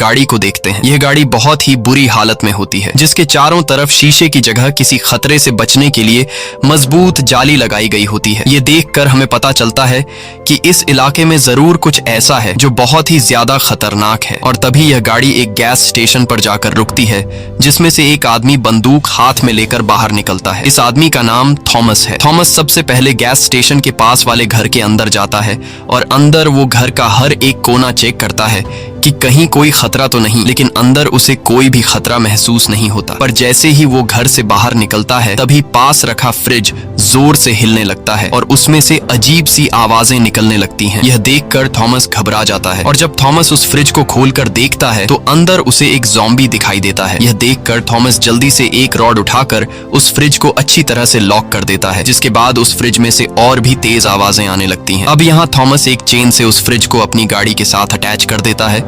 गाड़ी को देखते हैं। यह गाड़ी बहुत ही बुरी हालत में होती है, जिसके चारों तरफ शीशे की जगह किसी खतरे से बचने के लिए मजबूत जाली लगाई गई होती है। ये देखकर हमें पता चलता है कि इस इलाके में जरूर कुछ ऐसा है जो बहुत ही ज्यादा खतरनाक है। और तभी यह गाड़ी एक गैस स्टेशन पर जाकर रुकती है, जिसमें से एक आदमी बंदूक हाथ में लेकर बाहर निकलता है। इस आदमी का नाम थॉमस है। थॉमस सबसे पहले गैस स्टेशन के पास वाले घर के अंदर जाता है और अंदर वो घर का हर एक कोना चेक करता है कि कहीं कोई खतरा तो नहीं, लेकिन अंदर उसे कोई भी खतरा महसूस नहीं होता। पर जैसे ही वो घर से बाहर निकलता है, तभी पास रखा फ्रिज जोर से हिलने लगता है और उसमें से अजीब सी आवाजें निकलने लगती हैं। यह देखकर थॉमस घबरा जाता है और जब थॉमस उस फ्रिज को खोलकर देखता है तो अंदर उसे एक ज़ॉम्बी दिखाई देता है। यह देखकर थॉमस जल्दी से एक रॉड उठाकर उस फ्रिज को अच्छी तरह से लॉक कर देता है, जिसके बाद उस फ्रिज में से और भी तेज आवाजें आने लगती हैं। अब यहाँ थॉमस एक चेन से उस फ्रिज को अपनी गाड़ी के साथ अटैच कर देता है।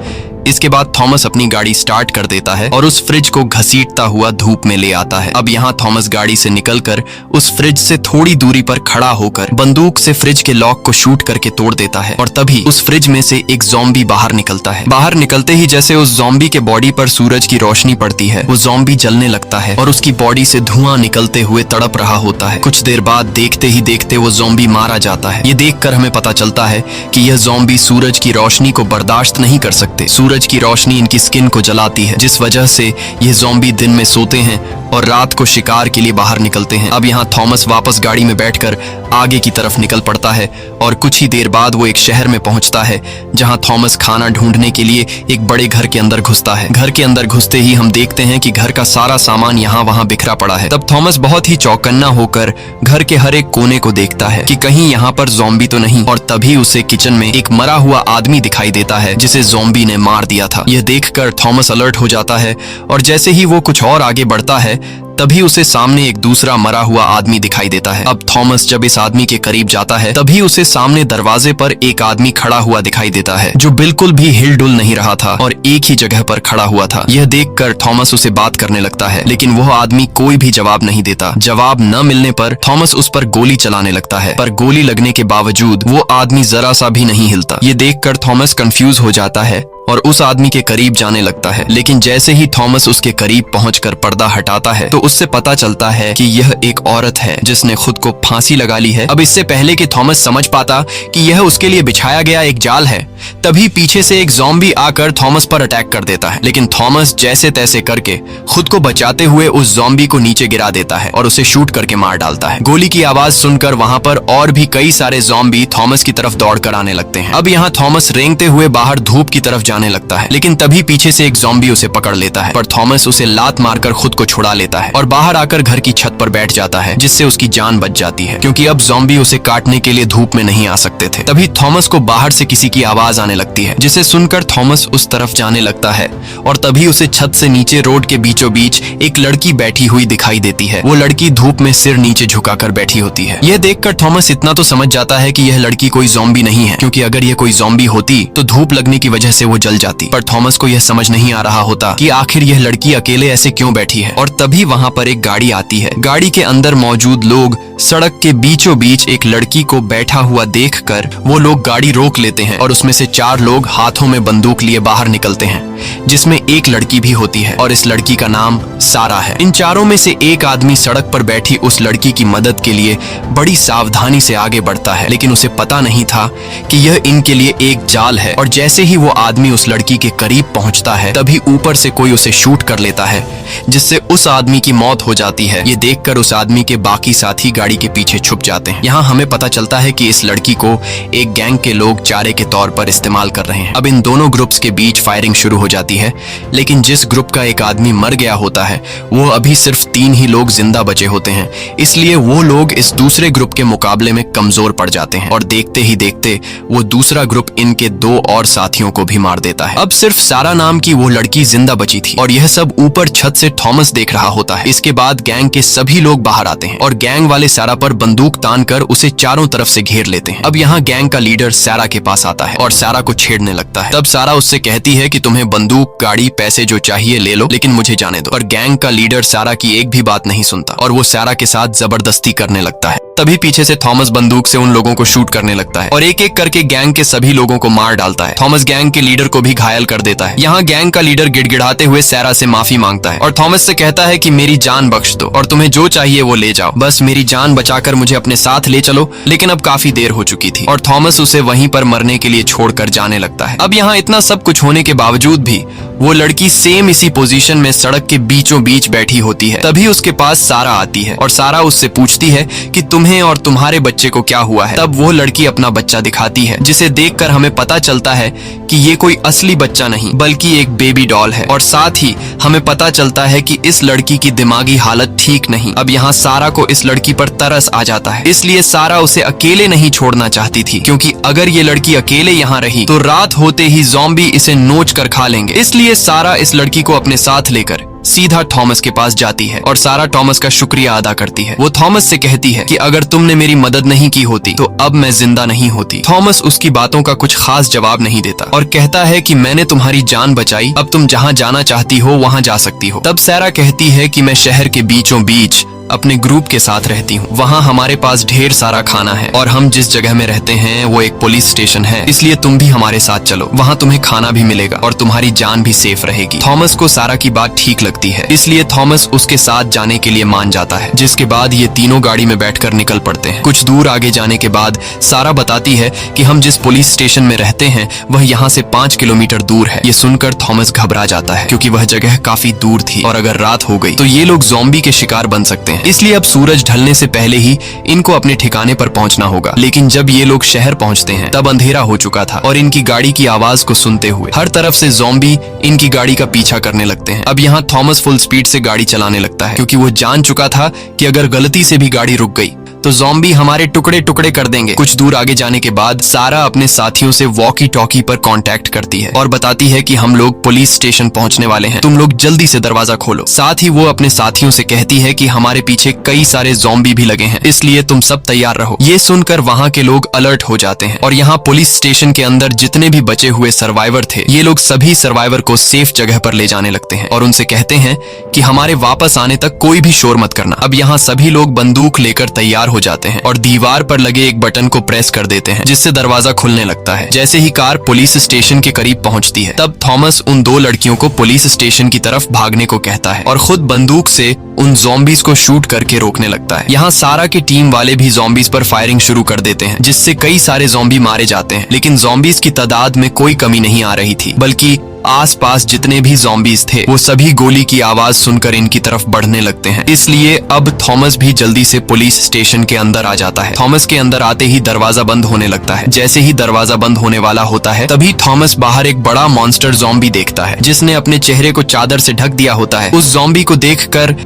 इसके बाद थॉमस अपनी गाड़ी स्टार्ट कर देता है और उस फ्रिज को घसीटता हुआ धूप में ले आता है। अब यहाँ थॉमस गाड़ी से निकलकर उस फ्रिज से थोड़ी दूरी पर खड़ा होकर बंदूक से फ्रिज के लॉक को शूट करके तोड़ देता है और तभी उस फ्रिज में से एक ज़ॉम्बी बाहर निकलता है। बाहर निकलते ही जैसे उस ज़ॉम्बी के बॉडी पर सूरज की रोशनी पड़ती है, वो ज़ॉम्बी जलने लगता है और उसकी बॉडी से धुआं निकलते हुए तड़प रहा होता है। कुछ देर बाद देखते ही देखते वो ज़ॉम्बी मारा जाता है। ये देखकर हमें पता चलता है कि यह ज़ॉम्बी सूरज की रोशनी को बर्दाश्त नहीं कर सकते। सूरज की रोशनी इनकी स्किन को जलाती है, जिस वजह से ये ज़ॉम्बी दिन में सोते हैं और रात को शिकार के लिए बाहर निकलते हैं। अब यहाँ थॉमस वापस गाड़ी में बैठकर आगे की तरफ निकल पड़ता है और कुछ ही देर बाद वो एक शहर में पहुंचता है, जहां थॉमस खाना ढूंढने के लिए एक बड़े घर के अंदर घुसता है। घर के अंदर घुसते ही हम देखते हैं कि घर का सारा सामान यहाँ वहाँ बिखरा पड़ा है। तब थॉमस बहुत ही चौकन्ना होकर घर के हर एक कोने को देखता है कि कहीं यहाँ पर ज़ॉम्बी तो नहीं, और तभी उसे किचन में एक मरा हुआ आदमी दिखाई देता है, जिसे ज़ॉम्बी ने मार दिया था। यह देखकर थॉमस अलर्ट हो जाता है और जैसे ही वो कुछ और आगे बढ़ता है, तभी उसे सामने एक दूसरा मरा हुआ आदमी दिखाई देता है। अब थॉमस जब इस आदमी के करीब जाता है, तभी उसे सामने दरवाजे पर एक आदमी खड़ा हुआ दिखाई देता है, जो बिल्कुल भी हिलडुल नहीं रहा था और एक ही जगह पर खड़ा हुआ था। यह देखकर थॉमस उसे बात करने लगता है, लेकिन वह आदमी कोई भी जवाब नहीं देता। जवाब न मिलने पर थॉमस उस पर गोली चलाने लगता है, पर गोली लगने के बावजूद वो आदमी जरा सा भी नहीं हिलता। ये देखकर थॉमस कंफ्यूज हो जाता है और उस आदमी के करीब जाने लगता है, लेकिन जैसे ही थॉमस उसके करीब पहुंचकर पर्दा हटाता है तो उससे पता चलता है कि यह एक औरत है जिसने खुद को फांसी लगा ली है। अब इससे पहले कि थॉमस समझ पाता कि यह उसके लिए बिछाया गया एक जाल है, तभी पीछे से एक ज़ॉम्बी आकर थॉमस पर अटैक कर देता है, लेकिन थॉमस जैसे तैसे करके खुद को बचाते हुए उस ज़ॉम्बी को नीचे गिरा देता है और उसे शूट करके मार डालता है। गोली की आवाज सुनकर वहां पर और भी कई सारे ज़ॉम्बी थॉमस की तरफ दौड़कर आने लगते हैं। अब यहाँ थॉमस रेंगते हुए बाहर धूप की तरफ जाने लगता है, लेकिन तभी पीछे से एक ज़ॉम्बी उसे पकड़ लेता है, पर थॉमस उसे लात मारकर खुद को छुड़ा लेता है और बाहर आकर घर की छत पर बैठ जाता है, जिससे उसकी जान बच जाती है, क्योंकि अब ज़ॉम्बी उसे काटने के लिए धूप में नहीं आ सकते थे। तभी थॉमस को बाहर से किसी की आवाज आने लगती है, जिसे सुनकर थॉमस उस तरफ जाने लगता है और तभी उसे छत से नीचे रोड के बीचों बीच एक लड़की बैठी हुई दिखाई देती है। वो लड़की धूप में सिर नीचे झुकाकर बैठी होती है। यह देखकर थॉमस इतना तो समझ जाता है कि यह लड़की कोई ज़ॉम्बी नहीं है, क्योंकि अगर यह कोई ज़ॉम्बी होती तो धूप लगने की वजह से वो जल जाती। पर थॉमस को यह समझ नहीं आ रहा होता कि आखिर यह लड़की अकेले ऐसे क्यों बैठी है। और तभी वहां पर एक गाड़ी आती है। गाड़ी के अंदर मौजूद लोग सड़क के बीचों बीच एक लड़की को बैठा हुआ देखकर वो लोग गाड़ी रोक लेते हैं और उसमें से 4 लोग हाथों में बंदूक लिए बाहर निकलते हैं, जिसमें एक लड़की भी होती है और इस लड़की का नाम सारा है। इन चारों में से एक आदमी सड़क पर बैठी उस लड़की की मदद के लिए बड़ी सावधानी से आगे बढ़ता है, लेकिन उसे पता नहीं था कि यह इनके लिए एक जाल है। और जैसे ही वो आदमी उस लड़की के करीब पहुंचता है, तभी ऊपर से कोई उसे शूट कर लेता है, जिससे उस आदमी की मौत हो जाती है। ये देखकर उस आदमी के बाकी साथी गाड़ी के पीछे छुप जाते हैं। यहाँ हमें पता चलता है कि इस लड़की को एक गैंग के लोग चारे के तौर पर इस्तेमाल कर रहे हैं। अब इन दोनों ग्रुप्स के बीच फायरिंग शुरू हो जाती है, लेकिन जिस ग्रुप का एक आदमी मर गया होता है, वो अभी सिर्फ 3 ही लोग जिंदा बचे होते हैं, इसलिए वो लोग इस दूसरे ग्रुप के मुकाबले में कमजोर पड़ जाते हैं और देखते ही देखते वो दूसरा ग्रुप इनके 2 और साथियों को भी मार देता है। अब सिर्फ सारा नाम की वो लड़की जिंदा बची थी और यह सब ऊपर छत से थॉमस देख रहा होता है। इसके बाद गैंग के सभी लोग बाहर आते हैं और गैंग वाले सारा पर बंदूक तानकर उसे चारों तरफ से घेर लेते हैं। अब यहाँ गैंग का लीडर सारा के पास आता है और सारा को छेड़ने लगता है। तब सारा उससे कहती है कि तुम्हें बंदूक, गाड़ी, पैसे जो चाहिए ले लो, लेकिन मुझे जाने दो। पर गैंग का लीडर सारा की एक भी बात नहीं सुनता और वो सारा के साथ जबरदस्ती करने लगता है। तभी पीछे से थॉमस बंदूक से उन लोगों को शूट करने लगता है और एक एक करके गैंग के सभी लोगों को मार डालता है। थॉमस गैंग के लीडर को भी घायल कर देता है। यहाँ गैंग का लीडर गिड़गिड़ाते हुए सैरा से माफी मांगता है और थॉमस से कहता है कि मेरी जान बख्श दो और तुम्हें जो चाहिए वो ले जाओ, बस मेरी जान बचाकर मुझे अपने साथ ले चलो। लेकिन अब काफी देर हो चुकी थी और थॉमस उसे वहीं पर मरने के लिए छोड़कर जाने लगता है। अब यहाँ इतना सब कुछ होने के बावजूद भी वो लड़की सेम इसी पोजीशन में सड़क के बीचों बीच बैठी होती है। तभी उसके पास सारा आती है और सारा उससे पूछती है कि तुम्हें और तुम्हारे बच्चे को क्या हुआ है। तब वो लड़की अपना बच्चा दिखाती है, जिसे देखकर हमें पता चलता है कि ये कोई असली बच्चा नहीं बल्कि एक बेबी डॉल है। और साथ ही हमें पता चलता है कि इस लड़की की दिमागी हालत ठीक नहीं। अब यहाँ सारा को इस लड़की पर तरस आ जाता है, इसलिए सारा उसे अकेले नहीं छोड़ना चाहती थी, क्योंकि अगर ये लड़की अकेले यहाँ रही तो रात होते ही ज़ॉम्बी इसे नोच कर खा लेंगे। इसलिए सारा इस लड़की को अपने साथ लेकर सीधा थॉमस के पास जाती है और सारा थॉमस का शुक्रिया अदा करती है। वो थॉमस से कहती है कि अगर तुमने मेरी मदद नहीं की होती तो अब मैं जिंदा नहीं होती। थॉमस उसकी बातों का कुछ खास जवाब नहीं देता और कहता है कि मैंने तुम्हारी जान बचाई, अब तुम जहाँ जाना चाहती हो वहाँ जा सकती हो। तब सारा कहती है कि मैं शहर के बीचों बीच अपने ग्रुप के साथ रहती हूँ, वहाँ हमारे पास ढेर सारा खाना है और हम जिस जगह में रहते हैं वो एक पुलिस स्टेशन है, इसलिए तुम भी हमारे साथ चलो, वहाँ तुम्हें खाना भी मिलेगा और तुम्हारी जान भी सेफ रहेगी। थॉमस को सारा की बात ठीक लगती है, इसलिए थॉमस उसके साथ जाने के लिए मान जाता है, जिसके बाद ये तीनों गाड़ी में बैठकर निकल पड़ते हैं। कुछ दूर आगे जाने के बाद सारा बताती है कि हम जिस पुलिस स्टेशन में रहते हैं वह यहाँ से 5 किलोमीटर दूर है। ये सुनकर थॉमस घबरा जाता है, क्योंकि वह जगह काफी दूर थी और अगर रात हो गई तो ये लोग ज़ॉम्बी के शिकार बन सकते हैं। इसलिए अब सूरज ढलने से पहले ही इनको अपने ठिकाने पर पहुंचना होगा। लेकिन जब ये लोग शहर पहुंचते हैं तब अंधेरा हो चुका था और इनकी गाड़ी की आवाज को सुनते हुए हर तरफ से ज़ॉम्बी इनकी गाड़ी का पीछा करने लगते हैं। अब यहाँ थॉमस फुल स्पीड से गाड़ी चलाने लगता है, क्योंकि वो जान चुका था कि अगर गलती से भी गाड़ी रुक गई तो ज़ॉम्बी हमारे टुकड़े टुकड़े कर देंगे। कुछ दूर आगे जाने के बाद सारा अपने साथियों से वॉकी टॉकी पर कांटेक्ट करती है और बताती है कि हम लोग पुलिस स्टेशन पहुंचने वाले हैं, तुम लोग जल्दी से दरवाजा खोलो। साथ ही वो अपने साथियों से कहती है कि हमारे पीछे कई सारे ज़ॉम्बी भी लगे हैं, इसलिए तुम सब तैयार रहो। ये सुनकर वहाँ के लोग अलर्ट हो जाते हैं और यहाँ पुलिस स्टेशन के अंदर जितने भी बचे हुए सर्वाइवर थे ये लोग सभी सर्वाइवर को सेफ जगह पर ले जाने लगते हैं और उनसे कहते हैं कि हमारे वापस आने तक कोई भी शोर मत करना। अब यहाँ सभी लोग बंदूक लेकर तैयार हो जाते हैं और दीवार पर लगे एक बटन को प्रेस कर देते हैं, जिससे दरवाजा खुलने लगता है। जैसे ही कार पुलिस स्टेशन के करीब पहुंचती है तब थॉमस उन दो लड़कियों को पुलिस स्टेशन की तरफ भागने को कहता है और खुद बंदूक से उन ज़ॉम्बीज को शूट करके रोकने लगता है। यहाँ सारा की टीम वाले भी ज़ॉम्बीज पर फायरिंग शुरू कर देते हैं, जिससे कई सारे ज़ॉम्बी मारे जाते हैं। लेकिन ज़ॉम्बीज की तादाद में कोई कमी नहीं आ रही थी, बल्कि आसपास जितने भी ज़ॉम्बीज थे वो सभी गोली की आवाज सुनकर इनकी तरफ बढ़ने लगते हैं। इसलिए अब थॉमस भी जल्दी से पुलिस स्टेशन के अंदर आ जाता है। थॉमस के अंदर आते ही दरवाजा बंद होने लगता है। जैसे ही दरवाजा बंद होने वाला होता है तभी थॉमस बाहर एक बड़ा मॉन्स्टर ज़ॉम्बी देखता है, जिसने अपने चेहरे को चादर से ढक दिया होता है। उस ज़ॉम्बी को देखकर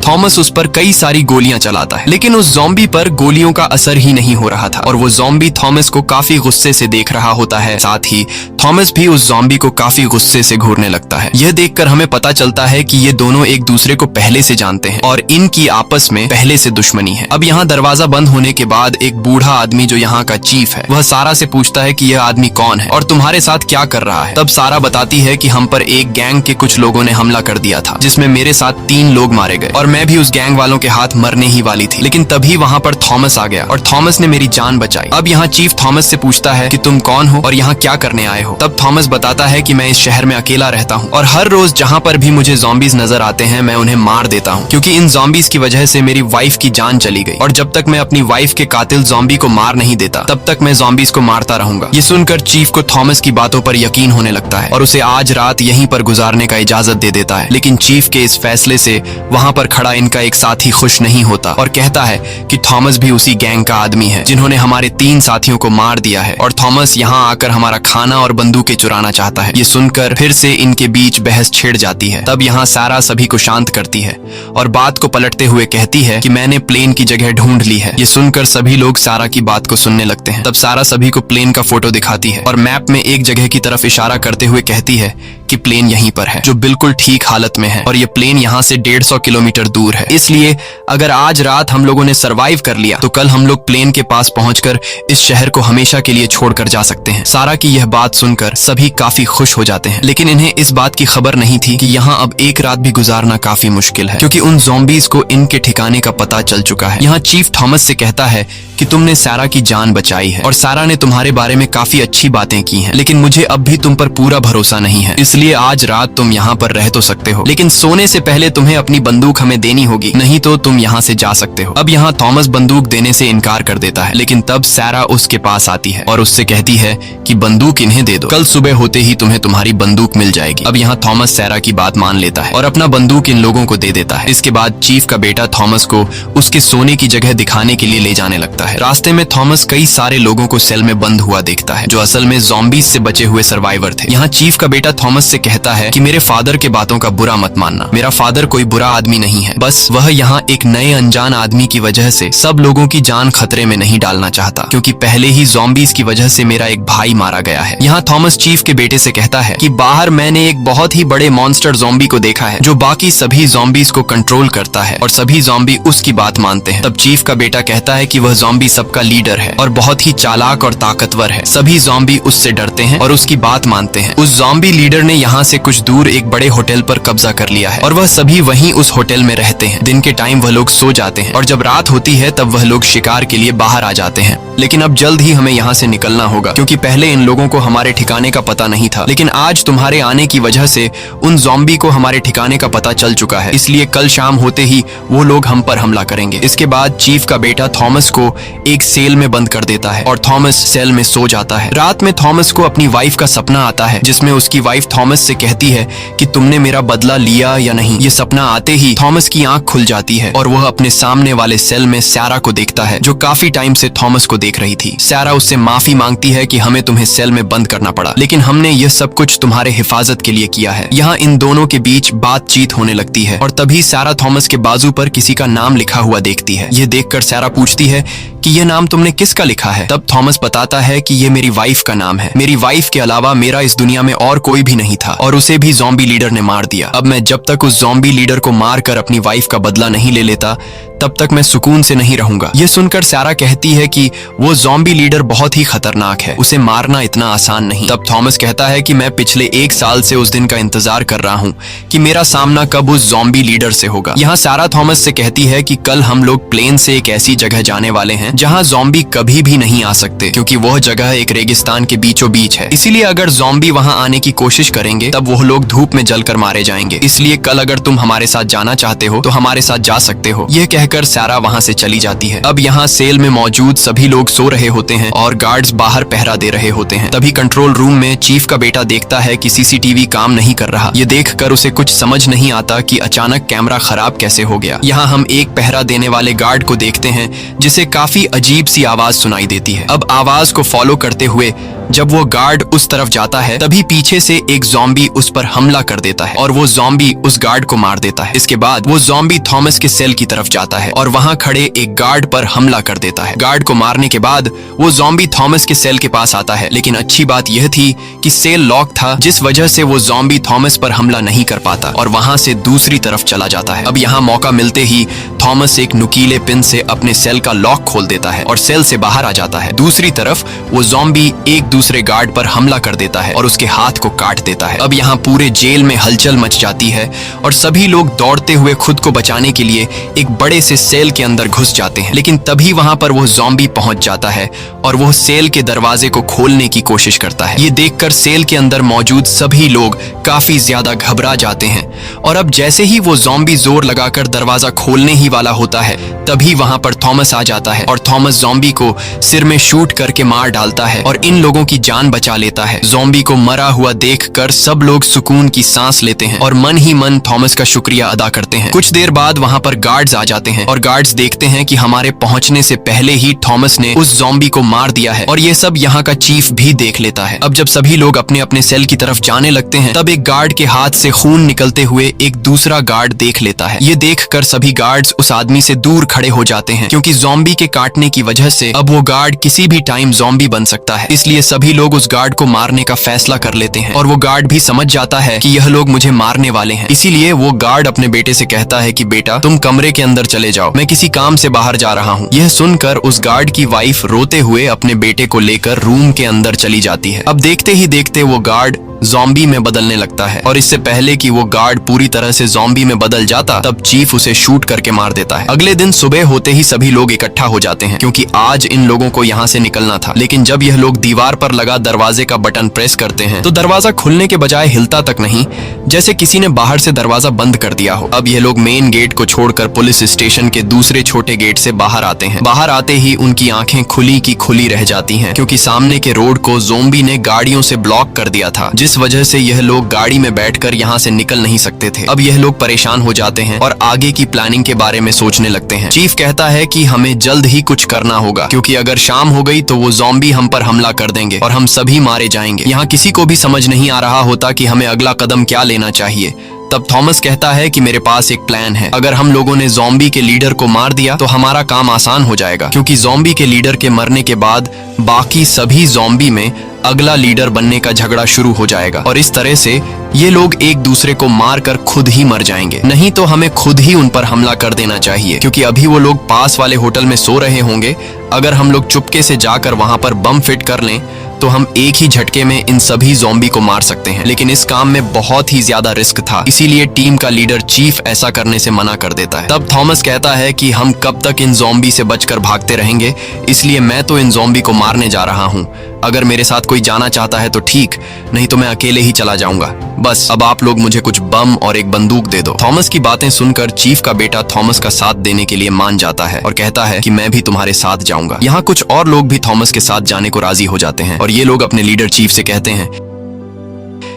थॉमस उस पर कई सारी गोलियां चलाता है, लेकिन उस ज़ॉम्बी पर गोलियों का असर ही नहीं हो रहा था और वो ज़ॉम्बी थॉमस को काफी गुस्से से देख रहा होता है। साथ ही थॉमस भी उस ज़ॉम्बी को काफी गुस्से से घूरने लगता है। यह देखकर हमें पता चलता है कि ये दोनों एक दूसरे को पहले से जानते हैं और इनकी आपस में पहले से दुश्मनी है। अब यहाँ दरवाजा बंद होने के बाद एक बूढ़ा आदमी जो यहाँ का चीफ है वह सारा से पूछता है कि यह आदमी कौन है और तुम्हारे साथ क्या कर रहा है। तब सारा बताती है कि हम पर एक गैंग के कुछ लोगों ने हमला कर दिया था, जिसमें मेरे साथ 3 लोग मारे गए और मैं भी उस गैंग वालों के हाथ मरने ही वाली थी। लेकिन तभी वहाँ पर थॉमस आ गया और थॉमस ने मेरी जान बचाई। अब यहाँ चीफ थॉमस से पूछता है कि तुम कौन हो और यहाँ क्या करने आए हो। तब थॉमस बताता है कि मैं इस शहर में अकेला रहता हूँ और हर रोज जहाँ पर भी मुझे ज़ॉम्बीज नजर आते हैं मैं उन्हें मार देता हूँ, क्योंकि इन ज़ॉम्बीज की वजह से मेरी वाइफ की जान चली गई और जब तक मैं अपनी वाइफ के कातिल ज़ॉम्बी को मार नहीं देता तब तक मैं ज़ॉम्बीज को मारता रहूंगा। ये सुनकर चीफ को थॉमस की बातों पर यकीन होने लगता है और उसे आज रात यहीं पर गुजारने का इजाजत दे देता है। लेकिन चीफ के इस फैसले से वहाँ पर खड़ा इनका एक साथी खुश नहीं होता और कहता है कि थॉमस भी उसी गैंग का आदमी है जिन्होंने हमारे 3 साथियों को मार दिया है और थॉमस यहाँ आकर हमारा खाना और बंदूकें चुराना चाहता है। ये सुनकर फिर से इनके बीच बहस छिड़ जाती है। तब यहाँ सारा सभी को शांत करती है और बात को पलटते हुए कहती है कि मैंने प्लेन की जगह ढूंढ ली है। ये सुनकर सभी लोग सारा की बात को सुनने लगते हैं। तब सारा सभी को प्लेन का फोटो दिखाती है और मैप में एक जगह की तरफ इशारा करते हुए कहती है कि प्लेन यहीं पर है, जो बिल्कुल ठीक हालत में है, और ये प्लेन यहाँ से 150 किलोमीटर दूर है। इसलिए अगर आज रात हम लोगों ने सरवाइव कर लिया तो कल हम लोग प्लेन के पास पहुंचकर इस शहर को हमेशा के लिए छोड़कर जा सकते हैं। सारा की यह बात सुनकर सभी काफी खुश हो जाते हैं, लेकिन इन्हें इस बात की खबर नहीं थी कि यहाँ अब एक रात भी गुजारना काफी मुश्किल है, क्योंकि उन ज़ॉम्बीज़ को इनके ठिकाने का पता चल चुका है। यहाँ चीफ थॉमस से कहता है कि तुमने सारा की जान बचाई है और सारा ने तुम्हारे बारे में काफी अच्छी बातें की हैं, लेकिन मुझे अब भी तुम पर पूरा भरोसा नहीं है, इसलिए आज रात तुम यहाँ पर रह तो सकते हो, लेकिन सोने से पहले तुम्हें अपनी बंदूक हमें देनी होगी, नहीं तो तुम यहाँ से जा सकते हो। अब यहाँ थॉमस बंदूक देने से इनकार कर देता है, लेकिन तब सारा उसके पास आती है और उससे कहती है कि बंदूक इन्हें दे दो, कल सुबह होते ही तुम्हें तुम्हारी बंदूक मिल जाएगी। अब यहाँ थॉमस सारा की बात मान लेता है और अपना बंदूक इन लोगों को दे देता है। इसके बाद चीफ का बेटा थॉमस को उसके सोने की जगह दिखाने के लिए ले जाने लगता है। रास्ते में थॉमस कई सारे लोगों को सेल में बंद हुआ देखता है, जो असल में ज़ॉम्बीज़ से बचे हुए सर्वाइवर थे। यहाँ चीफ का बेटा थॉमस से कहता है कि मेरे फादर के बातों का बुरा मत मानना, मेरा फादर कोई बुरा आदमी नहीं है, बस वह यहाँ एक नए अनजान आदमी की वजह से सब लोगों की जान खतरे में नहीं डालना चाहता, क्योंकि पहले ही ज़ॉम्बीज़ की वजह से मेरा एक भाई मारा गया है। यहाँ थॉमस चीफ के बेटे से कहता है कि बाहर मैंने एक बहुत ही बड़े मॉन्स्टर ज़ॉम्बी को देखा है, जो बाकी सभी ज़ॉम्बीज़ को कंट्रोल करता है और सभी ज़ॉम्बी उसकी बात मानते हैं। तब चीफ का बेटा कहता है कि वह ज़ॉम्बी सबका लीडर है और बहुत ही चालाक और ताकतवर है, सभी ज़ॉम्बी उससे डरते हैं और उसकी बात मानते हैं। उस ज़ॉम्बी लीडर ने यहाँ से कुछ दूर एक बड़े होटल पर कब्जा कर लिया है और वह सभी वहीं उस होटल में रहते हैं। दिन के टाइम वह लोग सो जाते हैं और जब रात होती है तब वह लोग शिकार के लिए बाहर आ जाते हैं। लेकिन अब जल्द ही हमें यहाँ से निकलना होगा, क्योंकि पहले इन लोगों को हमारे ठिकाने का पता नहीं था, लेकिन आज तुम्हारे आने की वजह से उन ज़ॉम्बी को हमारे ठिकाने का पता चल चुका है, इसलिए कल शाम होते ही वो लोग हम पर हमला करेंगे। इसके बाद चीफ का बेटा थॉमस को एक सेल में बंद कर देता है और थॉमस सेल में सो जाता है। रात में थॉमस को अपनी वाइफ का सपना आता है, जिसमें उसकी वाइफ थॉमस से कहती है कि तुमने मेरा बदला लिया या नहीं। ये सपना आते ही थॉमस की आंख खुल जाती है और वह अपने सामने वाले सेल में सारा को देखता है, जो काफी टाइम से थॉमस को देख रही थी। सारा उससे माफी मांगती है कि हमें तुम्हें सेल में बंद करना पड़ा, लेकिन हमने यह सब कुछ तुम्हारे हिफाजत के लिए किया है। यहाँ इन दोनों के बीच बातचीत होने लगती है और तभी सारा थॉमस के बाजू पर किसी का नाम लिखा हुआ देखती है। यह देखकर सारा पूछती है कि यह नाम तुमने किसका लिखा है? तब थॉमस बताता है कि यह मेरी वाइफ का नाम है। मेरी वाइफ के अलावा मेरा इस दुनिया में और कोई भी नहीं था और उसे भी ज़ॉम्बी लीडर ने मार दिया। अब मैं जब तक उस ज़ॉम्बी लीडर को मारकर अपनी वाइफ का बदला नहीं ले लेता, तब तक मैं सुकून से नहीं रहूंगा। ये सुनकर सारा कहती है कि वो ज़ॉम्बी लीडर बहुत ही खतरनाक है, उसे मारना इतना आसान नहीं। तब थॉमस कहता है कि मैं पिछले 1 साल से उस दिन का इंतजार कर रहा हूँ कि मेरा सामना कब उस ज़ॉम्बी लीडर से होगा। यहाँ सारा थॉमस से कहती है कि कल हम लोग प्लेन से एक ऐसी जगह जाने वाले हैं जहाँ ज़ॉम्बी कभी भी नहीं आ सकते, क्योंकि वह जगह एक रेगिस्तान के बीचों बीच है। इसीलिए अगर ज़ॉम्बी वहाँ आने की कोशिश करेंगे तब वह लोग धूप में जलकर मारे जाएंगे। इसलिए कल अगर तुम हमारे साथ जाना चाहते हो तो हमारे साथ जा सकते हो। यह कहकर सारा वहाँ से चली जाती है। अब यहाँ सेल में मौजूद सभी लोग सो रहे होते हैं और गार्ड्स बाहर पहरा दे रहे होते हैं। तभी कंट्रोल रूम में चीफ का बेटा देखता है कि सीसीटीवी काम नहीं कर रहा। ये देखकर उसे कुछ समझ नहीं आता कि अचानक कैमरा खराब कैसे हो गया। यहाँ हम एक पहरा देने वाले गार्ड को देखते हैं जिसे काफी अजीब सी आवाज सुनाई देती है। अब आवाज को फॉलो करते हुए जब वो गार्ड उस तरफ जाता है तभी पीछे से एक ज़ॉम्बी उस पर हमला कर देता है और वो ज़ॉम्बी उस गार्ड को मार देता है। इसके बाद वो ज़ॉम्बी थॉमस के सेल की तरफ जाता है और वहाँ खड़े एक गार्ड पर हमला कर देता है। गार्ड को मारने के बाद वो ज़ॉम्बी थॉमस के सेल के पास आता है, लेकिन अच्छी बात यह थी कि सेल लॉक था, जिस वजह से वो ज़ॉम्बी थॉमस पर हमला नहीं कर पाता और वहाँ से दूसरी तरफ चला जाता है। अब यहाँ मौका मिलते ही थॉमस एक नुकीले पिन से अपने सेल का लॉक खोल देता है और सेल से बाहर आ जाता है। दूसरी तरफ वो ज़ॉम्बी एक दूसरे गार्ड पर हमला कर देता है और उसके हाथ को काट देता है। अब यहाँ पूरे जेल में हलचल मच जाती है और सभी लोग दौड़ते हुए खुद को बचाने के लिए एक बड़े से सेल के अंदर घुस जाते हैं, लेकिन तभी वहां पर वो ज़ॉम्बी पहुंच जाता है और वो सेल के दरवाजे को खोलने की कोशिश करता है। ये देखकर सेल के अंदर मौजूद सभी लोग काफी ज्यादा घबरा जाते हैं और अब जैसे ही वो ज़ॉम्बी जोर लगाकर दरवाजा खोलने ही वाला होता है तभी वहां पर थॉमस आ जाता है और थॉमस ज़ॉम्बी को सिर में शूट करके मार डालता है और इन लोगों की जान बचा लेता है। ज़ॉम्बी को मरा हुआ देखकर सब लोग सुकून की सांस लेते हैं और मन ही मन थॉमस का शुक्रिया अदा करते हैं। कुछ देर बाद वहां पर गार्ड्स आ जाते हैं और गार्ड्स देखते हैं कि हमारे पहुंचने से पहले ही थॉमस ने उस ज़ॉम्बी को मार दिया है और ये सब यहाँ का चीफ भी देख लेता है। अब जब सभी लोग अपने अपने सेल की तरफ जाने लगते हैं तब एक गार्ड के हाथ से खून निकलते हुए एक दूसरा गार्ड देख लेता है। ये देखकर सभी गार्ड्स उस आदमी से दूर खड़े हो जाते हैं क्योंकि ज़ॉम्बी के काटने की वजह से अब वो गार्ड किसी भी टाइम ज़ॉम्बी बन सकता है। इसलिए सभी लोग उस गार्ड को मारने का फैसला कर लेते हैं और वो गार्ड भी समझ जाता है कि यह लोग मुझे मारने वाले हैं। इसीलिए वो गार्ड अपने बेटे से कहता है कि बेटा तुम कमरे के अंदर चले जाओ, मैं किसी काम से बाहर जा रहा हूँ। यह सुनकर उस गार्ड की वाइफ रोते हुए अपने बेटे को लेकर रूम के अंदर चली जाती है। अब देखते ही देखते वो गार्ड ज़ॉम्बी में बदलने लगता है और इससे पहले कि वो गार्ड पूरी तरह से ज़ॉम्बी में बदल जाता तब चीफ उसे शूट करके मार देता है। अगले दिन सुबह होते ही सभी लोग इकट्ठा हो जाते हैं क्योंकि आज इन लोगों को यहाँ से निकलना था। लेकिन जब यह लोग दीवार पर लगा दरवाजे का बटन प्रेस करते हैं तो दरवाजा खुलने के बजाय हिलता तक नहीं, जैसे किसी ने बाहर से दरवाजा बंद कर दिया हो। अब यह लोग मेन गेट को छोड़कर पुलिस स्टेशन के दूसरे छोटे गेट से बाहर आते हैं। बाहर आते ही उनकी आंखें खुली की खुली रह जाती हैं क्योंकि सामने के रोड को ज़ॉम्बी ने गाड़ियों से ब्लॉक कर दिया था, जिस वजह से यह लोग गाड़ी में बैठकर यहाँ से निकल नहीं सकते थे। अब यह लोग परेशान हो जाते हैं और आगे की प्लानिंग के बारे में सोचने लगते हैं। चीफ कहता है कि हमें जल्द ही कुछ करना होगा क्योंकि अगर शाम हो गई तो वो ज़ॉम्बी हम पर हमला कर देंगे और हम सभी मारे जाएंगे। यहाँ किसी को भी समझ नहीं आ रहा होता कि हमें अगला कदम क्या लेना चाहिए। तब थॉमस कहता है कि मेरे पास एक प्लान है। अगर हम लोगों ने ज़ॉम्बी के लीडर को मार दिया तो हमारा काम आसान हो जाएगा क्योंकि ज़ॉम्बी के लीडर के मरने के बाद बाकी सभी ज़ॉम्बी में अगला लीडर बनने का झगड़ा शुरू हो जाएगा और इस तरह से ये लोग एक दूसरे को मारकर खुद ही मर जाएंगे। नहीं तो हमें खुद ही उन पर हमला कर देना चाहिए क्योंकि अभी वो लोग पास वाले होटल में सो रहे होंगे। अगर हम लोग चुपके से जाकर वहां पर बम फिट कर लें तो हम एक ही झटके में इन सभी ज़ॉम्बी को मार सकते हैं। लेकिन इस काम में बहुत ही ज्यादा रिस्क था, इसीलिए टीम का लीडर चीफ ऐसा करने से मना कर देता है। तब थॉमस कहता है कि हम कब तक इन ज़ॉम्बी से बचकर भागते रहेंगे, इसलिए मैं तो इन ज़ॉम्बी को मारने जा रहा हूँ। अगर मेरे साथ कोई जाना चाहता है तो ठीक, नहीं तो मैं अकेले ही चला जाऊंगा। बस अब आप लोग मुझे कुछ बम और एक बंदूक दे दो। थॉमस की बातें सुनकर चीफ का बेटा थॉमस का साथ देने के लिए मान जाता है और कहता है कि मैं भी तुम्हारे साथ जाऊंगा। यहाँ कुछ और लोग भी थॉमस के साथ जाने को राजी हो जाते हैं और ये लोग अपने लीडर चीफ से कहते हैं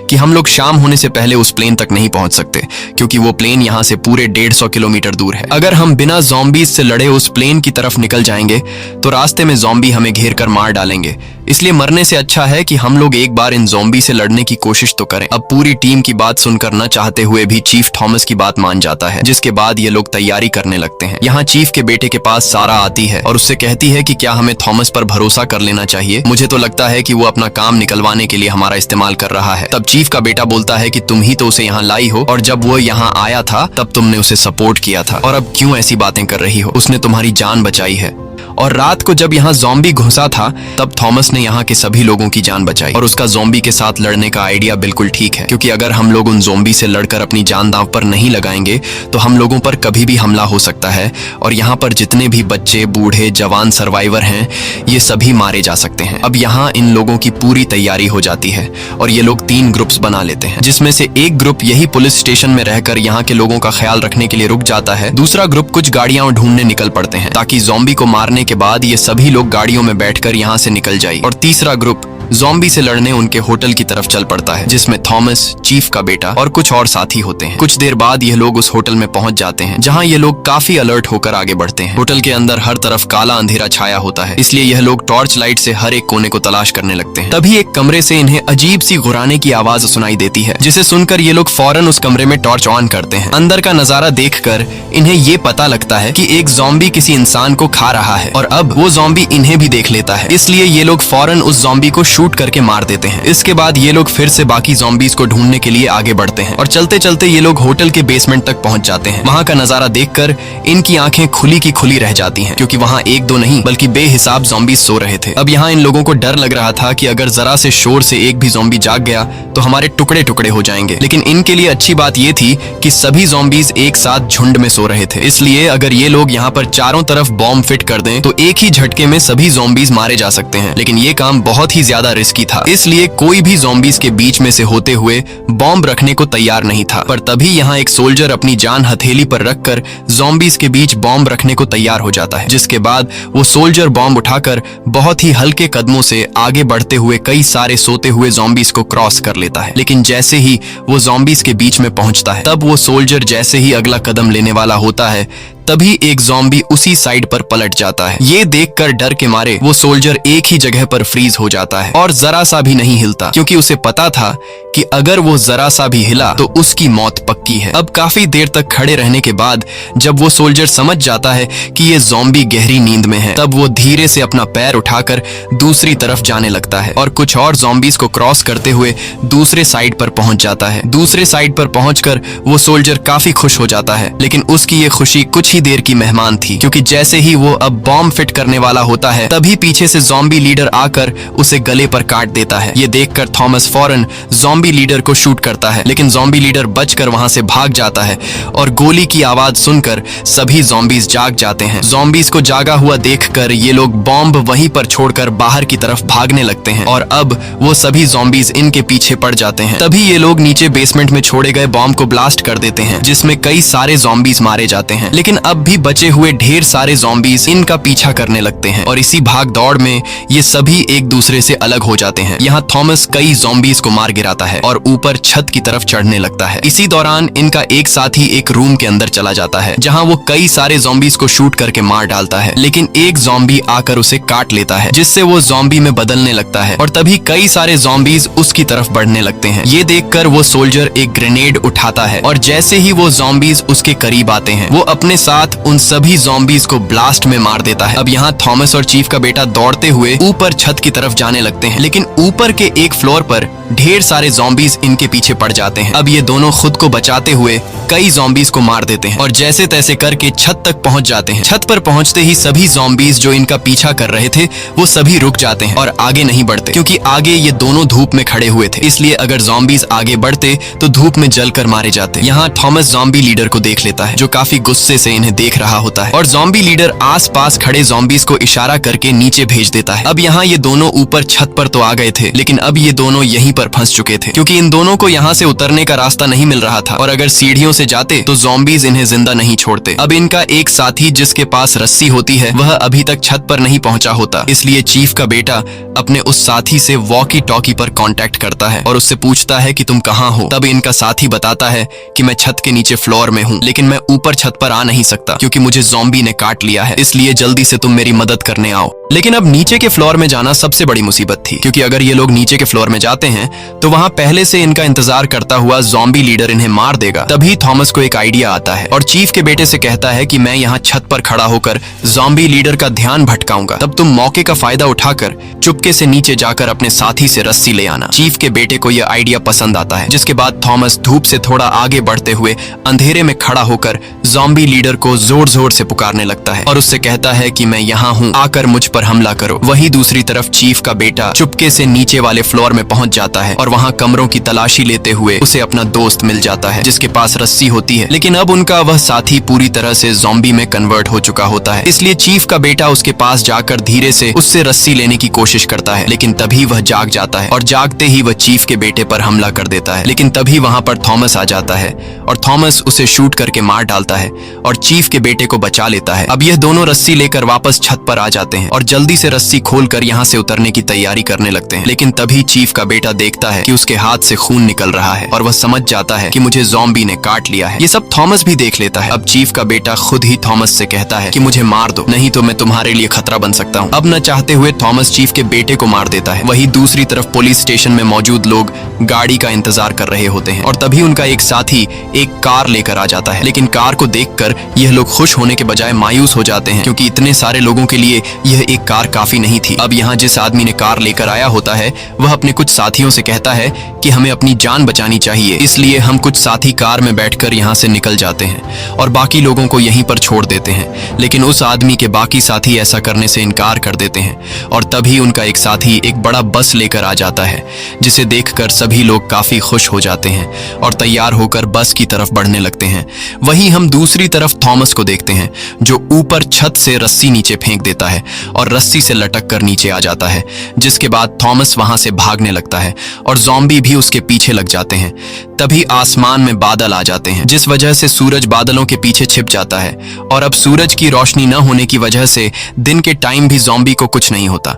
कि हम लोग शाम होने से पहले उस प्लेन तक नहीं पहुंच सकते क्योंकि वो प्लेन यहाँ से पूरे 150 किलोमीटर दूर है। अगर हम बिना ज़ॉम्बीज से लड़े उस प्लेन की तरफ निकल जाएंगे तो रास्ते में ज़ॉम्बी हमें घेर कर मार डालेंगे, इसलिए मरने से अच्छा है कि हम लोग एक बार इन ज़ॉम्बी से लड़ने की कोशिश तो करें। अब पूरी टीम की बात सुनकर न चाहते हुए भी चीफ थॉमस की बात मान जाता है, जिसके बाद ये लोग तैयारी करने लगते हैं। यहाँ चीफ के बेटे के पास सारा आती है और उससे कहती है कि क्या हमें थॉमस पर भरोसा कर लेना चाहिए, मुझे तो लगता है कि वो अपना काम निकलवाने के लिए हमारा इस्तेमाल कर रहा है। तब चीफ का बेटा बोलता है कि तुम ही तो उसे यहाँ लाई हो और जब वो यहाँ आया था तब तुमने उसे सपोर्ट किया था और अब क्यों ऐसी बातें कर रही हो, उसने तुम्हारी जान बचाई है। और रात को जब यहाँ ज़ॉम्बी घुसा था तब थॉमस ने यहाँ के सभी लोगों की जान बचाई और उसका ज़ॉम्बी के साथ लड़ने का आइडिया बिल्कुल ठीक है क्योंकि अगर हम लोग उन ज़ॉम्बी से लड़कर अपनी जान दांव पर नहीं लगाएंगे तो हम लोगों पर कभी भी हमला हो सकता है और यहाँ पर जितने भी बच्चे, बूढ़े, जवान सर्वाइवर हैं ये सभी मारे जा सकते हैं। अब यहाँ इन लोगों की पूरी तैयारी हो जाती है और ये लोग 3 ग्रुप्स बना लेते हैं, जिसमें से एक ग्रुप यही पुलिस स्टेशन में रहकर यहाँ के लोगों का ख्याल रखने के लिए रुक जाता है। दूसरा ग्रुप कुछ गाड़ियां ढूंढने निकल पड़ते हैं ताकि ज़ॉम्बी को मारने के बाद ये सभी लोग गाड़ियों में बैठकर यहाँ से निकल जाए। और तीसरा ग्रुप ज़ॉम्बी से लड़ने उनके होटल की तरफ चल पड़ता है, जिसमें थॉमस, चीफ का बेटा और कुछ और साथी होते हैं। कुछ देर बाद ये लोग उस होटल में पहुंच जाते हैं जहां ये लोग काफी अलर्ट होकर आगे बढ़ते हैं। होटल के अंदर हर तरफ काला अंधेरा छाया होता है, इसलिए यह लोग टॉर्च लाइट से हर एक कोने को तलाश करने लगते हैं। तभी एक कमरे से इन्हें अजीब सी गुर्राने की आवाज सुनाई देती है, जिसे सुनकर ये लोग फौरन उस कमरे में टॉर्च ऑन करते हैं। अंदर का नजारा देखकर इन्हें ये पता लगता है कि एक ज़ॉम्बी किसी इंसान को खा रहा है और अब वो ज़ॉम्बी इन्हें भी देख लेता है, इसलिए ये लोग फौरन उस ज़ॉम्बी को शूट करके मार देते हैं। इसके बाद ये लोग फिर से बाकी ज़ॉम्बीज को ढूंढने के लिए आगे बढ़ते हैं और चलते चलते ये लोग होटल के बेसमेंट तक पहुंच जाते हैं। वहां का नजारा देखकर इनकी आंखें खुली की खुली रह जाती हैं क्योंकि वहां एक दो नहीं बल्कि बेहिसाब ज़ॉम्बीज सो रहे थे। अब यहाँ इन लोगों को डर लग रहा था कि अगर जरा से शोर से एक भी ज़ॉम्बी जाग गया तो हमारे टुकड़े टुकड़े हो जाएंगे, लेकिन इनके लिए अच्छी बात ये थी कि सभी ज़ॉम्बीज एक साथ झुंड में सो रहे थे, इसलिए अगर ये लोग यहाँ पर चारों तरफ बॉम्ब फिट कर दें तो एक ही झटके में सभी ज़ॉम्बीज मारे जा सकते हैं। लेकिन ये काम बहुत ही ज्यादा रिस्की था, इसलिए कोई भी ज़ॉम्बीज के बीच में से होते हुए बॉम्ब रखने को तैयार नहीं था। पर तभी यहाँ एक सोल्जर अपनी जान हथेली पर रखकर ज़ॉम्बीज के बीच बॉम्ब रखने को तैयार हो जाता है, जिसके बाद वो सोल्जर बॉम्ब उठाकर बहुत ही हल्के कदमों से आगे बढ़ते हुए कई सारे सोते हुए ज़ॉम्बीज को क्रॉस कर लेता है। लेकिन जैसे ही वो ज़ॉम्बीज के बीच में पहुंचता है तब वो सोल्जर जैसे ही अगला कदम लेने वाला होता है तभी एक ज़ॉम्बी उसी साइड पर पलट जाता है। ये देखकर डर के मारे वो सोल्जर एक ही जगह पर फ्रीज हो जाता है और जरा सा भी नहीं हिलता, क्योंकि उसे पता था कि अगर वो जरा सा भी हिला तो उसकी मौत पक्की है। अब काफी देर तक खड़े रहने के बाद जब वो सोल्जर समझ जाता है कि ये ज़ॉम्बी गहरी नींद में है, तब वो धीरे से अपना पैर उठाकर दूसरी तरफ जाने लगता है और कुछ और ज़ॉम्बीज को क्रॉस करते हुए दूसरे साइड पर पहुंच जाता है। दूसरे साइड पर पहुंचकर वो सोल्जर काफी खुश हो जाता है, लेकिन उसकी ये खुशी कुछ ही देर की मेहमान थी, क्योंकि जैसे ही वो अब बॉम्ब फिट करने वाला होता है तभी पीछे से ज़ॉम्बी लीडर आकर उसे गले पर काट देता है। ये देखकर थॉमस फौरन ज़ॉम्बी लीडर को शूट करता है, लेकिन ज़ॉम्बी लीडर बचकर वहां से भाग जाता है और गोली की आवाज सुनकर सभी ज़ॉम्बीज जाग जाते हैं। ज़ॉम्बीज को जागा हुआ देखकर ये लोग बॉम्ब वहीं पर छोड़कर बाहर की तरफ भागने लगते हैं और अब वो सभी ज़ॉम्बीज इनके पीछे पड़ जाते हैं। तभी ये लोग नीचे बेसमेंट में छोड़े गए बॉम्ब को ब्लास्ट कर देते हैं, जिसमें कई सारे ज़ॉम्बीज मारे जाते हैं, लेकिन अब भी बचे हुए ढेर सारे ज़ॉम्बीज इनका पीछा करने लगते हैं और इसी भाग दौड़ में ये सभी एक दूसरे से अलग हो जाते हैं। यहाँ थॉमस कई ज़ॉम्बीज को मार गिराता है और ऊपर छत की तरफ चढ़ने लगता है। इसी दौरान इनका एक साथी एक रूम के अंदर चला जाता है, जहाँ वो कई सारे ज़ॉम्बीज को शूट करके मार डालता है, लेकिन एक ज़ॉम्बी आकर उसे काट लेता है, जिससे वो ज़ॉम्बी में बदलने लगता है और तभी कई सारे ज़ॉम्बीज उसकी तरफ बढ़ने लगते हैं। ये देखकर वो सोल्जर एक ग्रेनेड उठाता है और जैसे ही वो ज़ॉम्बीज उसके करीब आते हैं वो अपने साथ उन सभी ज़ॉम्बीज को ब्लास्ट में मार देता है। अब यहाँ थॉमस और चीफ का बेटा दौड़ते हुए ऊपर छत की तरफ जाने लगते हैं, लेकिन ऊपर के एक फ्लोर पर ढेर सारे ज़ॉम्बीज इनके पीछे पड़ जाते हैं। अब ये दोनों खुद को बचाते हुए कई ज़ॉम्बीज को मार देते हैं और जैसे तैसे करके छत तक पहुंच जाते हैं। छत पर पहुंचते ही सभी ज़ॉम्बीज जो इनका पीछा कर रहे थे वो सभी रुक जाते हैं और आगे नहीं बढ़ते, क्योंकि आगे ये दोनों धूप में खड़े हुए थे, इसलिए अगर ज़ॉम्बीज आगे बढ़ते तो धूप में जलकर मारे जाते। यहाँ थॉमस ज़ॉम्बी लीडर को देख लेता है, जो काफी गुस्से से इन्हें देख रहा होता है और ज़ॉम्बी लीडर आस पास खड़े ज़ॉम्बीज को इशारा करके नीचे भेज देता है। अब यहाँ ये दोनों ऊपर छत पर तो आ गए थे, लेकिन अब ये दोनों यहीं पर फंस चुके थे, क्योंकि इन दोनों को यहाँ से उतरने का रास्ता नहीं मिल रहा था और अगर सीढ़ियों से जाते तो ज़ॉम्बीज इन्हें जिंदा नहीं छोड़ते। अब इनका एक साथी जिसके पास रस्सी होती है वह अभी तक छत पर नहीं पहुंचा होता, इसलिए चीफ का बेटा अपने उस साथी से वॉकी टॉकी पर कांटेक्ट करता है और उससे पूछता है कि तुम कहाँ हो। तब इनका साथी बताता है कि मैं छत के नीचे फ्लोर में हूँ, लेकिन मैं ऊपर छत पर आ नहीं सकता क्योंकि मुझे ज़ॉम्बी ने काट लिया है, इसलिए जल्दी से तुम मेरी मदद करने आओ। लेकिन अब नीचे के फ्लोर में जाना सबसे बड़ी मुसीबत थी, क्योंकि अगर ये लोग नीचे के फ्लोर में जाते हैं तो वहां पहले से इनका इंतजार करता हुआ ज़ॉम्बी लीडर इन्हें मार देगा। तभी थॉमस को एक आइडिया आता है और चीफ के बेटे से कहता है कि मैं यहाँ छत पर खड़ा होकर ज़ॉम्बी लीडर का ध्यान भटकाऊंगा, तब तुम मौके का फायदा उठाकर चुपके से नीचे जाकर अपने साथी से रस्सी ले आना। चीफ के बेटे को यह आइडिया पसंद आता है, जिसके बाद थॉमस धूप से थोड़ा आगे बढ़ते हुए अंधेरे में खड़ा होकर ज़ॉम्बी लीडर को जोर जोर से पुकारने लगता है और उससे कहता है कि मैं यहाँ हूँ, आकर मुझ पर हमला करो। वहीं दूसरी तरफ चीफ का बेटा चुपके से नीचे वाले फ्लोर में पहुंच जाता है और वहां कमरों की तलाशी लेते हुए उसे अपना दोस्त मिल जाता है, जिसके पास रस्सी होती है, लेकिन अब उनका वह साथी पूरी तरह से ज़ॉम्बी में कन्वर्ट हो चुका होता है। इसलिए चीफ का बेटा उसके पास जाकर धीरे से उससे रस्सी लेने की कोशिश करता है, लेकिन तभी वह जाग जाता है और जागते ही वह चीफ के बेटे पर हमला कर देता है। लेकिन तभी वहां पर थॉमस आ जाता है और थॉमस उसे शूट करके मार डालता है और चीफ के बेटे को बचा लेता है। अब यह दोनों रस्सी लेकर वापस छत पर आ जाते हैं और जल्दी से रस्सी खोलकर यहाँ से उतरने की तैयारी करने लगते हैं, लेकिन तभी चीफ का बेटा देखता है कि उसके हाथ से खून निकल रहा है और वह समझ जाता है कि मुझे ज़ॉम्बी ने काट लिया है। ये सब थॉमस भी देख लेता है। अब चीफ का बेटा खुद ही थॉमस से कहता है कि मुझे मार दो, नहीं तो मैं तुम्हारे लिए खतरा बन सकता हूँ। अब न चाहते हुए थॉमस चीफ के बेटे को मार देता है। वहीं दूसरी तरफ पुलिस स्टेशन में मौजूद लोग गाड़ी का इंतजार कर रहे होते हैं और तभी उनका एक साथी एक कार लेकर आ जाता है, लेकिन कार को देखकर यह लोग खुश होने के बजाय मायूस हो जाते हैं, क्योंकि इतने सारे लोगों के लिए यह एक कार काफी नहीं थी। अब यहाँ जिस आदमी ने कार लेकर आया होता है वह अपने कुछ साथियों से कहता है कि हमें अपनी जान बचानी चाहिए, इसलिए हम कुछ साथी कार में बैठकर यहाँ से निकल जाते हैं और बाकी लोगों को यहीं पर छोड़ देते हैं। लेकिन उस आदमी के बाकी साथी ऐसा करने से इनकार कर देते हैं और तभी उनका एक साथी एक बड़ा बस लेकर आ जाता है, जिसे देखकर सभी लोग काफी खुश हो जाते हैं और तैयार होकर बस की तरफ बढ़ने लगते हैं। वहीं हम दूसरी तरफ थॉमस को देखते हैं, जो ऊपर छत से रस्सी नीचे फेंक देता है और रस्सी से लटक कर नीचे आ जाता है, जिसके बाद थॉमस वहां से भागने लगता है और ज़ॉम्बी भी उसके पीछे लग जाते हैं। तभी आसमान में बादल आ जाते हैं, जिस वजह से सूरज बादलों के पीछे छिप जाता है और अब सूरज की रोशनी न होने की वजह से दिन के टाइम भी ज़ॉम्बी को कुछ नहीं होता।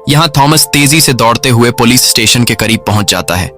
यहाँ थॉमस तेजी से दौड़ते हुए पुलिस स्टेशन के करीब पहुंच जाता है,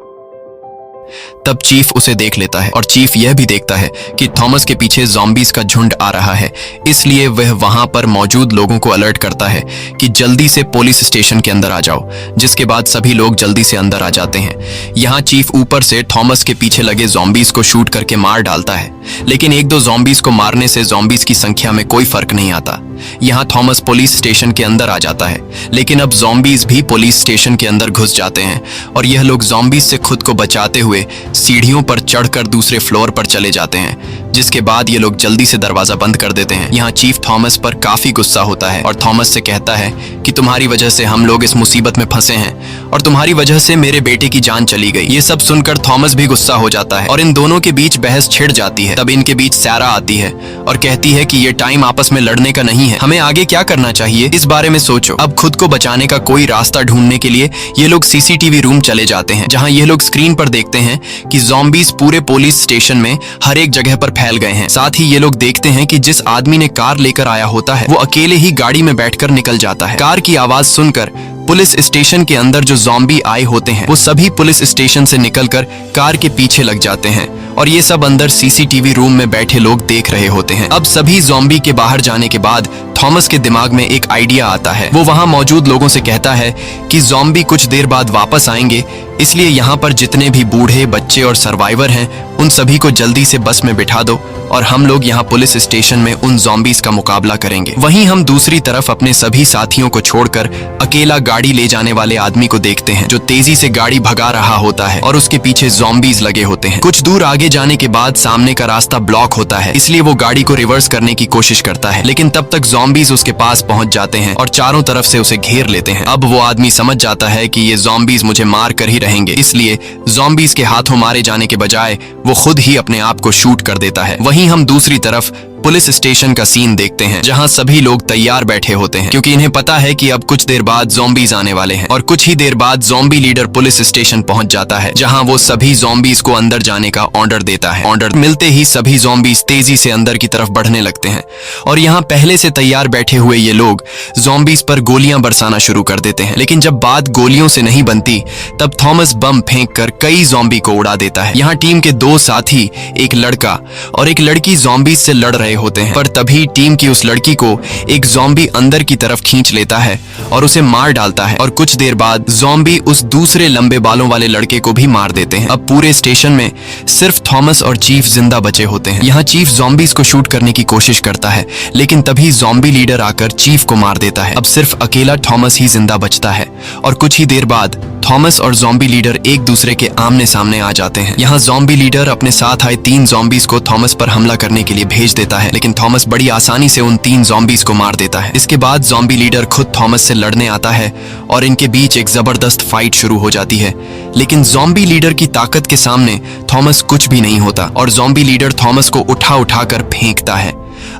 तब चीफ उसे देख लेता है और चीफ यह भी देखता है कि थॉमस के पीछे ज़ॉम्बीज का झुंड आ रहा है। इसलिए वह वहां पर मौजूद लोगों को अलर्ट करता है कि जल्दी से पुलिस स्टेशन के अंदर आ जाओ, जिसके बाद सभी लोग जल्दी से अंदर आ जाते हैं। यहाँ चीफ ऊपर से थॉमस के पीछे लगे ज़ॉम्बीज को शूट करके मार डालता है, लेकिन एक दो ज़ॉम्बीज को मारने से ज़ॉम्बीज की संख्या में कोई फर्क नहीं आता। यहाँ थॉमस पुलिस स्टेशन के अंदर आ जाता है, लेकिन अब ज़ॉम्बीज भी पुलिस स्टेशन के अंदर घुस जाते हैं और यह लोग ज़ॉम्बीज से खुद को बचाते हुए सीढ़ियों पर चढ़कर दूसरे फ्लोर पर चले जाते हैं, जिसके बाद ये लोग जल्दी से दरवाजा बंद कर देते हैं। यहाँ चीफ थॉमस पर काफी गुस्सा होता है और थॉमस से कहता है कि तुम्हारी वजह से हम लोग इस मुसीबत में फंसे हैं और तुम्हारी वजह से मेरे बेटे की जान चली गई। ये सब सुनकर थॉमस भी गुस्सा हो जाता है और इन दोनों के बीच बहस छिड़ जाती है। तब इनके बीच सैरा आती है और कहती है कि ये टाइम आपस में लड़ने का नहीं है, हमें आगे क्या करना चाहिए इस बारे में सोचो। अब खुद को बचाने का कोई रास्ता ढूंढने के लिए ये लोग सीसीटीवी रूम चले जाते हैं, जहाँ ये लोग स्क्रीन पर देखते हैं कि ज़ॉम्बीज पूरे पुलिस स्टेशन में हर एक जगह पर फैल गए हैं। साथ ही ये लोग देखते हैं कि जिस आदमी ने कार लेकर आया होता है वो अकेले ही गाड़ी में बैठकर निकल जाता है। कार की आवाज सुनकर पुलिस स्टेशन के अंदर जो ज़ॉम्बी आए होते हैं वो सभी पुलिस स्टेशन से निकलकर कार के पीछे लग जाते हैं और ये सब अंदर सीसीटीवी रूम में बैठे लोग देख रहे होते हैं। अब सभी ज़ॉम्बी के बाहर जाने के बाद थॉमस के दिमाग में एक आइडिया आता है। वो वहां मौजूद लोगों से कहता है कि ज़ॉम्बी कुछ देर बाद वापस आएंगे, इसलिए यहाँ पर जितने भी बूढ़े, बच्चे और सर्वाइवर हैं उन सभी को जल्दी से बस में बिठा दो और हम लोग यहाँ पुलिस स्टेशन में उन ज़ॉम्बीज का मुकाबला करेंगे। वहीं हम दूसरी तरफ अपने सभी साथियों को छोड़कर अकेला गाड़ी ले जाने वाले आदमी को देखते हैं जो तेजी से गाड़ी भगा रहा होता है और उसके पीछे ज़ॉम्बीज लगे होते हैं। कुछ दूर आगे जाने के बाद सामने का रास्ता ब्लॉक होता है, इसलिए वो गाड़ी को रिवर्स करने की कोशिश करता है, लेकिन तब तक ज़ॉम्बीज उसके पास पहुंच जाते हैं और चारों तरफ से उसे घेर लेते हैं। अब वो आदमी समझ जाता है कि ये ज़ॉम्बीज मुझे मार कर ही रहेंगे, इसलिए ज़ॉम्बीज के हाथों मारे जाने के बजाय वो खुद ही अपने आप को शूट कर देता है। वहीं हम दूसरी तरफ पुलिस स्टेशन का सीन देखते हैं, जहां सभी लोग तैयार बैठे होते हैं क्योंकि इन्हें पता है कि अब कुछ देर बाद ज़ॉम्बीज आने वाले हैं। और कुछ ही देर बाद ज़ॉम्बी लीडर पुलिस स्टेशन पहुंच जाता है, जहां वो सभी ज़ॉम्बीज को अंदर जाने का ऑर्डर देता है। ऑर्डर मिलते ही सभी ज़ॉम्बीज तेजी से अंदर की तरफ बढ़ने लगते हैं और यहाँ पहले से तैयार बैठे हुए ये लोग ज़ॉम्बीज पर गोलियां बरसाना शुरू कर देते हैं। लेकिन जब बात गोलियों से नहीं बनती तब थॉमस बम फेंक कर कई ज़ॉम्बी को उड़ा देता है। यहाँ टीम के दो साथी, एक लड़का और एक लड़की ज़ॉम्बीज से लड़ रहे होते हैं, पर तभी टीम की उस लड़की को एक ज़ॉम्बी अंदर की तरफ खींच लेता है और उसे मार डालता है और कुछ देर बाद ज़ॉम्बी उस दूसरे लंबे बालों वाले लड़के को भी मार देते हैं। अब पूरे स्टेशन में सिर्फ थॉमस और चीफ जिंदा बचे होते हैं। यहाँ चीफ ज़ॉम्बीज को शूट करने की कोशिश करता है, लेकिन तभी ज़ॉम्बी लीडर आकर चीफ को मार देता है। अब सिर्फ अकेला थॉमस ही जिंदा बचता है और कुछ ही देर बाद थॉमस और ज़ॉम्बी लीडर एक दूसरे के आमने सामने आ जाते हैं। यहाँ ज़ॉम्बी लीडर अपने साथ आए 3 ज़ॉम्बीज को थॉमस पर हमला करने के लिए भेज देता है, लेकिन थॉमस बड़ी आसानी से उन 3 ज़ॉम्बीज को मार देता है। इसके बाद ज़ॉम्बी लीडर खुद थॉमस से लड़ने आता है और इनके बीच एक जबरदस्त फाइट शुरू हो जाती है, लेकिन ज़ॉम्बी लीडर की ताकत के सामने थॉमस कुछ भी नहीं होता और ज़ॉम्बी लीडर थॉमस को उठा कर फेंकता है।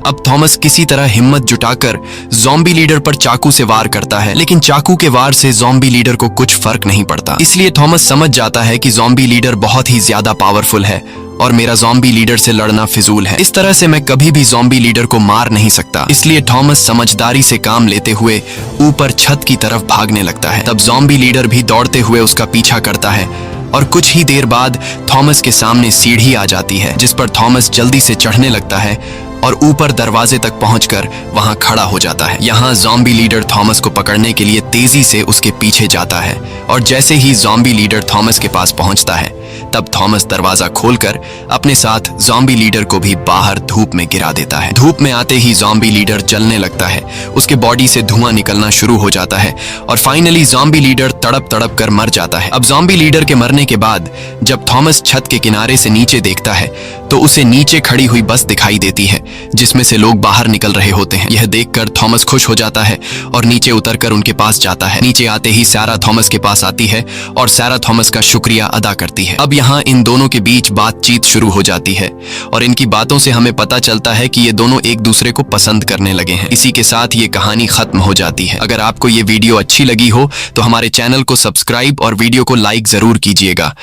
अब थॉमस किसी तरह हिम्मत जुटाकर ज़ॉम्बी लीडर पर चाकू से वार करता है, लेकिन चाकू के वार से ज़ॉम्बी लीडर को कुछ फर्क नहीं पड़ता। इसलिए थॉमस समझ जाता है कि ज़ॉम्बी लीडर बहुत ही ज्यादा पावरफुल है और मेरा ज़ॉम्बी लीडर से लड़ना फिजूल है। इस तरह से मैं कभी भी ज़ॉम्बी लीडर को मार नहीं सकता। इसलिए थॉमस समझदारी से काम लेते हुए ऊपर छत की तरफ भागने लगता है। तब ज़ॉम्बी लीडर भी दौड़ते हुए उसका पीछा करता है और कुछ ही देर बाद थॉमस के सामने सीढ़ी आ जाती है, जिस पर थॉमस जल्दी से चढ़ने लगता है और ऊपर दरवाजे तक पहुंचकर वहां खड़ा हो जाता है। यहाँ ज़ॉम्बी लीडर थॉमस को पकड़ने के लिए तेजी से उसके पीछे जाता है और जैसे ही ज़ॉम्बी लीडर थॉमस के पास पहुंचता है तब थॉमस दरवाजा खोलकर अपने साथ ज़ॉम्बी लीडर को भी बाहर धूप में गिरा देता है। धूप में आते ही ज़ॉम्बी लीडर जलने लगता है, उसके बॉडी से धुआं निकलना शुरू हो जाता है और फाइनली ज़ॉम्बी लीडर तड़प कर मर जाता है। अब ज़ॉम्बी लीडर के मरने के बाद जब थॉमस छत के किनारे से नीचे देखता है तो उसे नीचे खड़ी हुई बस दिखाई देती है, जिसमें से लोग बाहर निकल रहे होते हैं। यह देखकर थॉमस खुश हो जाता है और नीचे उतरकर उनके पास जाता है। नीचे आते ही सैरा थॉमस के पास आती है और सैरा थॉमस का शुक्रिया अदा करती है। अब यहाँ इन दोनों के बीच बातचीत शुरू हो जाती है और इनकी बातों से हमें पता चलता है कि ये दोनों एक दूसरे को पसंद करने लगे हैं। इसी के साथ ये कहानी खत्म हो जाती है। अगर आपको ये वीडियो अच्छी लगी हो तो हमारे चैनल को सब्सक्राइब और वीडियो को लाइक जरूर कीजिएगा।